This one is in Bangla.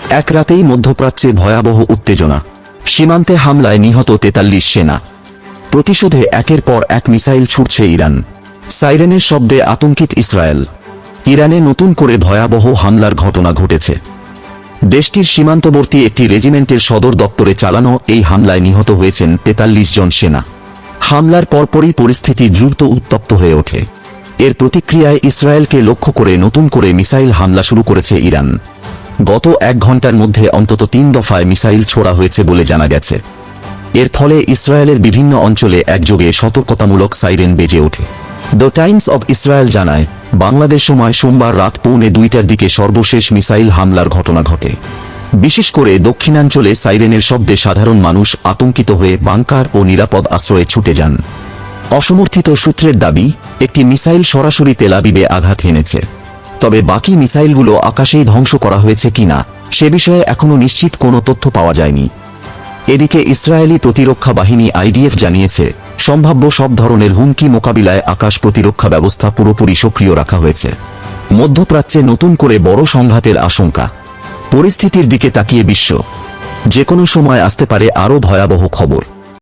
এক রাতেই মধ্যপ্রাচ্যে ভয়াবহ উত্তেজনা। সীমান্তে হামলায় নিহত 43 সেনা। প্রতিশোধে একের পর এক মিসাইল ছুড়ছে ইরান। সাইরেনের শব্দে আতঙ্কিত ইসরায়েল। ইরানে নতুন করে ভয়াবহ হামলার ঘটনা ঘটেছে। দেশটির সীমান্তবর্তী একটি রেজিমেন্টের সদর দপ্তরে চালানো এই হামলায় নিহত হয়েছেন 43 জন সেনা। হামলার পরপরই পরিস্থিতি দ্রুত উত্তপ্ত হয়ে ওঠে। এর প্রতিক্রিয়ায় ইসরায়েলকে লক্ষ্য করে নতুন করে মিসাইল হামলা শুরু করেছে ইরান। গত 1 ঘন্টার মধ্যে অন্তত 3 দফায় মিসাইল ছোড়া হয়েছে বলে জানা গেছে। এর ফলে ইসরায়েলের বিভিন্ন অঞ্চলে একযোগে সতর্কতামূলক সাইরেন বেজে ওঠে। দ্য টাইমস অব ইসরায়েল জানায়, বাংলাদেশ সময় সোমবার রাত 1:45টার দিকে সর্বশেষ মিসাইল হামলার ঘটনা ঘটে। বিশেষ করে দক্ষিণাঞ্চলে সাইরেনের শব্দে সাধারণ মানুষ আতঙ্কিত হয়ে বাংকার ও নিরাপদ আশ্রয়ে ছুটে যান। অসমর্থিত সূত্রের দাবি, একটি মিসাইল সরাসরি তেল আবিবে আঘাত হেনেছে। তবে বাকি মিসাইলগুলো আকাশেই ধ্বংস করা হয়েছে কিনা সে বিষয়ে এখনও নিশ্চিত কোনো তথ্য পাওয়া যায়নি। এদিকে ইসরায়েলি প্রতিরক্ষা বাহিনী IDF জানিয়েছে, সম্ভাব্য সব ধরনের হুমকি মোকাবিলায় আকাশ প্রতিরক্ষা ব্যবস্থা পুরোপুরি সক্রিয় রাখা হয়েছে। মধ্যপ্রাচ্যে নতুন করে বড় সংঘাতের আশঙ্কা। পরিস্থিতির দিকে তাকিয়ে বিশ্ব। যে কোনো সময় আসতে পারে আরও ভয়াবহ খবর।